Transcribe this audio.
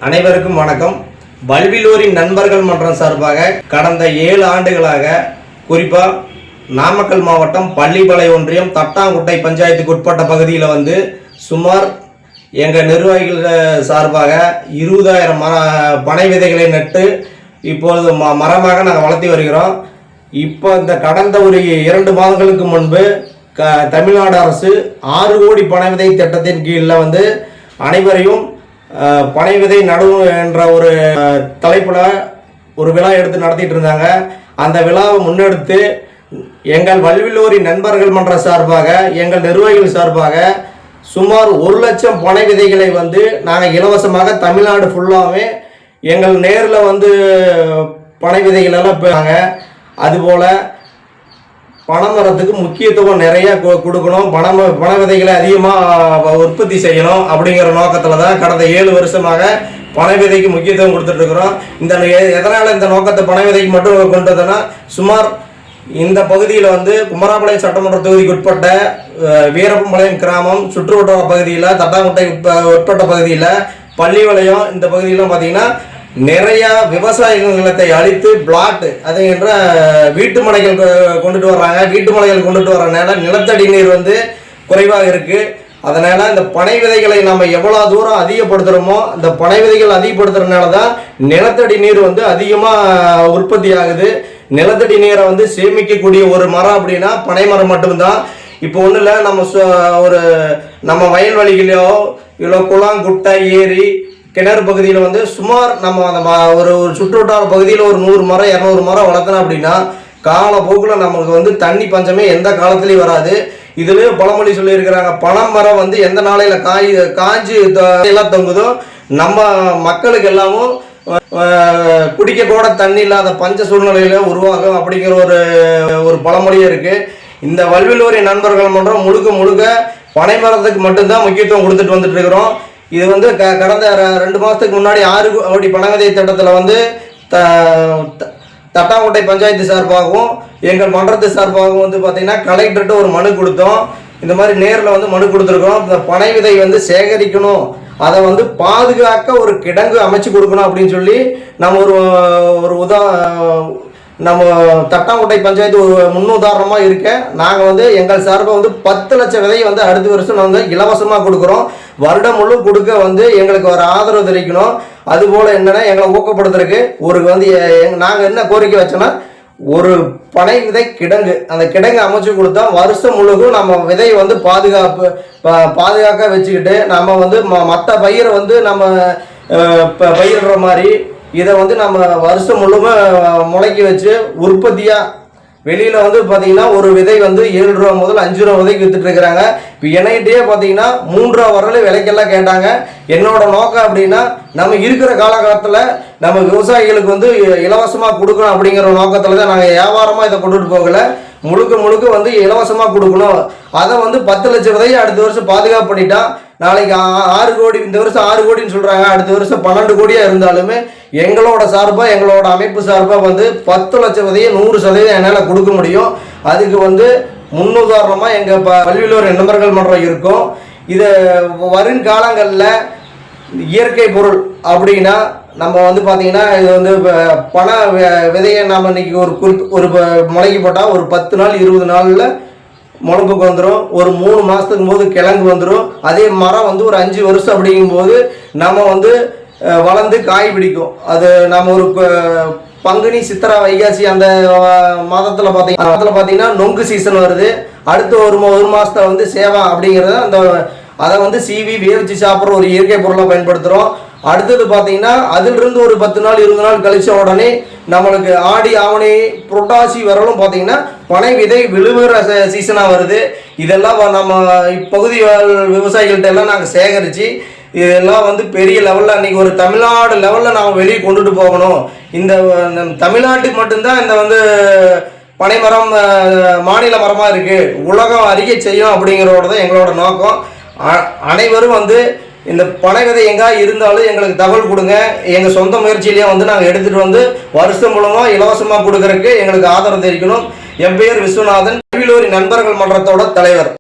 அனைவருக்கும் வணக்கம். வல்விலூரின் நண்பர்கள் மன்றம் சார்பாக கடந்த 7 ஆண்டுகளாக குறிப்பாக நாமக்கல் மாவட்டம் பள்ளிப்பாளையம் ஒன்றியம் தட்டாங்குட்டை பஞ்சாயத்துக்கு உட்பட்ட பகுதியில் சுமார் எங்கள் நிர்வாகிகள் சார்பாக 20,000 பனை விதைகளை நட்டு இப்பொழுது மரமாக நாங்கள் வளர்த்தி வருகிறோம். இப்போ இந்த கடந்த ஒரு 2 மாதங்களுக்கு முன்பு தமிழ்நாடு அரசு 6 கோடி பனை விதை திட்டத்தின் கீழில் அனைவரையும் பனை விதை நடுவு என்ற ஒரு தலைப்பில் ஒரு விழா எடுத்து நடத்திட்டு இருந்தாங்க. அந்த விழாவை முன்னெடுத்து எங்கள் வல்விலூரின் நண்பர்கள் மன்ற சார்பாக எங்கள் நிர்வாகிகள் சார்பாக சுமார் 1 லட்சம் பனை விதைகளை நாங்கள் இலவசமாக தமிழ்நாடு ஃபுல்லாகவே எங்கள் நேரில் பனை விதைகளெல்லாம் போகிறாங்க. அதுபோல் பனைமரத்துக்கு முக்கியத்துவம் நிறையா கொடுக்கணும், பனை விதைகளை அதிகமாக உற்பத்தி செய்யணும் அப்படிங்கிற நோக்கத்தில் தான் கடந்த 7 வருஷமாக பனை விதைக்கு முக்கியத்துவம் கொடுத்துட்ருக்குறோம். எதனால் இந்த நோக்கத்தை பனை விதைக்கு மட்டும் கொண்டு வந்தோன்னா, சுமார் இந்த பகுதியில் குமராபாளையம் சட்டமன்ற தொகுதிக்கு உட்பட்ட வீரப்பம்பாளையம் கிராமம் சுற்றுவட்டார பகுதியில் தட்டாங்குட்டை உட்பட்ட பகுதியில் பள்ளிப்பாளையம் இந்த பகுதியெலாம் பார்த்திங்கன்னா நிறையா விவசாய நிலத்தை அழித்து பிளாட் அது என்ற வீட்டு மனைகள் கொண்டுட்டு வர்றாங்க. வீட்டு மனைகள் கொண்டுட்டு வர்றதுனால நிலத்தடி நீர் குறைவாக இருக்குது. அதனால் இந்த பனை விதைகளை நம்ம எவ்வளோ தூரம் அதிகப்படுத்துகிறோமோ அந்த பனை விதைகள் அதிகப்படுத்துறதுனால தான் நிலத்தடி நீர் அதிகமாக உற்பத்தி ஆகுது. நிலத்தடி நீரை சேமிக்கக்கூடிய ஒரு மரம் அப்படின்னா பனை மரம் மட்டும்தான். இப்போ ஒன்றும் இல்லை, நம்ம வயல்வெளிகளோ இல்லை குளம் குட்டை ஏரி கிணறு பகுதியில் சுமார் நம்ம அந்த ஒரு சுற்றுவட்டார பகுதியில் ஒரு 100 மரம் 200 மரம் வளர்த்தணும் அப்படின்னா காலப்போக்கில் நமக்கு தண்ணி பஞ்சமே எந்த காலத்துலேயும் வராது. இதுலேயும் பழமொழி சொல்லியிருக்கிறாங்க, பனம் மரம் எந்த நாளையில் காய்ச்சி எல்லாம் தொங்குதோ நம்ம மக்களுக்கு எல்லாமும் குடிக்க கூட தண்ணி இல்லாத பஞ்ச சூழ்நிலையில உருவாகும் அப்படிங்கிற ஒரு பழமொழியே இருக்குது. இந்த வல்விலூரின் நண்பர்கள் மன்றம் முழுக்க பனை மரத்துக்கு மட்டும்தான் முக்கியத்துவம் கொடுத்துட்டு வந்துட்டு இருக்கிறோம். இது கடந்த 2 மாதத்துக்கு முன்னாடி 6 கோடி பனை விதை திட்டத்தில் தட்டாங்குட்டை பஞ்சாயத்து சார்பாகவும் எங்கள் மன்றத்து சார்பாகவும் பார்த்திங்கன்னா கலெக்டர்கிட்ட ஒரு மனு கொடுத்தோம். இந்த மாதிரி நேரில் மனு கொடுத்துருக்கோம். இந்த பனை விதை சேகரிக்கணும், அதை பாதுகாக்க ஒரு கிடங்கு அமைச்சு கொடுக்கணும் அப்படின்னு சொல்லி நம்ம ஒரு நம்ம தட்டாங்குட்டை பஞ்சாயத்து ஒரு முன்னுதாரணமாக இருக்க நாங்கள் எங்கள் சார்பாக 10 லட்சம் விதை அடுத்த வருஷம் இலவசமாக கொடுக்குறோம். வருடம் முழு கொடுக்க எங்களுக்கு ஒரு ஆதரவு தெரிவிக்கணும். அதுபோல் என்னென்னா எங்களை ஊக்கப்படுத்துறதுக்கு ஒரு நாங்கள் என்ன கோரிக்கை வச்சோன்னா ஒரு பனை விதை கிடங்கு, அந்த கிடங்கு அமைச்சு கொடுத்தா வருஷம் முழுக்கும் நம்ம விதையை பாதுகாக்க வச்சுக்கிட்டு நம்ம மற்ற பயிரை நம்ம பயிரிடுற மாதிரி இதை நம்ம வருஷம் முழுமை முளைக்க வச்சு உற்பத்தியாக வெளியில் பார்த்தீங்கன்னா ஒரு விதை 7 ரூபா முதல் 5 ரூபா விதைக்கு வித்துட்டு இருக்கிறாங்க. இப்போ என்கிட்டயே பார்த்தீங்கன்னா 3 ரூபா வரல விலைக்கெல்லாம் கேட்டாங்க. என்னோட நோக்கம் அப்படின்னா நம்ம இருக்கிற காலகட்டத்தில் நம்ம விவசாயிகளுக்கு இலவசமாக கொடுக்கணும் அப்படிங்கிற நோக்கத்தில் தான் நாங்கள் வியாபாரமாக இதை கொண்டுட்டு போகலை. முழுக்க இலவசமாக கொடுக்கணும். அதை 10 லட்சம் விதையை அடுத்த வருஷம் பாதுகாப்பு பண்ணிட்டா நாளைக்கு 6 கோடி, இந்த வருஷம் 6 கோடின்னு சொல்கிறாங்க, அடுத்த வருஷம் 12 கோடியாக இருந்தாலுமே எங்களோட சார்பாக எங்களோட அமைப்பு சார்பாக 10 லட்சம் விதையை 100% என்னால் கொடுக்க முடியும். அதுக்கு முன்னுதாரணமாக எங்கள் வல்விலூரின் நண்பர்கள் மன்றம் இருக்கும். இதை வருங்காலங்களில் இயற்கை பொருள் அப்படின்னா நம்ம பார்த்திங்கன்னா இது பண விதையை நாம் இன்றைக்கி ஒரு முளைக்கு போட்டால் ஒரு 10 நாள் 20 நாளில் முளைப்புக்கு வந்துடும். ஒரு 3 மாதத்துக்கு போது கிழங்கு வந்துடும். அதே மரம் ஒரு 5 வருஷம் அப்படிங்கும்போது நம்ம வளர்ந்து காய் பிடிக்கும். அது நம்ம ஒரு பங்குனி சித்திரை வைகாசி அந்த மாதத்தில் பார்த்தீங்கன்னா நொங்கு சீசன் வருது. அடுத்து ஒரு மாதத்தில் சேவா அப்படிங்கிறத அதை சீவி வேவிச்சு சாப்பிட்ற ஒரு இயற்கை பொருளை பயன்படுத்துகிறோம். அடுத்தது பார்த்தீங்கன்னா அதிலிருந்து ஒரு 10 நாள் 20 நாள் கழிச்ச உடனே நம்மளுக்கு ஆடி ஆவணி புரட்டாசி வரலும் பார்த்தீங்கன்னா பனை விதை விழுவுற சீசனாக வருது. இதெல்லாம் நம்ம இப்பகுதி விவசாயிகள்கிட்ட எல்லாம் நாங்கள் சேகரித்து இதெல்லாம் பெரிய லெவலில் இன்றைக்கி ஒரு தமிழ்நாடு லெவலில் நாம் வெளியே கொண்டுட்டு போகணும். இந்த தமிழ்நாட்டுக்கு மட்டும்தான் இந்த பனை மரம் மாநில மரமாக இருக்குது, உலகம் அறிக்கை செய்யும் அப்படிங்கிறோட தான் எங்களோட நோக்கம். அனைவரும் இந்த பனை விதை எங்கா இருந்தாலும் எங்களுக்கு தகவல் கொடுங்க. எங்கள் சொந்த முயற்சியிலேயே நாங்கள் எடுத்துகிட்டு வருஷம் மூலமாக இலவசமாக கொடுக்கறதுக்கு எங்களுக்கு ஆதரவு தெரிவிக்கணும். என் பெயர் விஸ்வநாதன், வல்விலூரின் நண்பர்கள் மன்றத்தோட தலைவர்.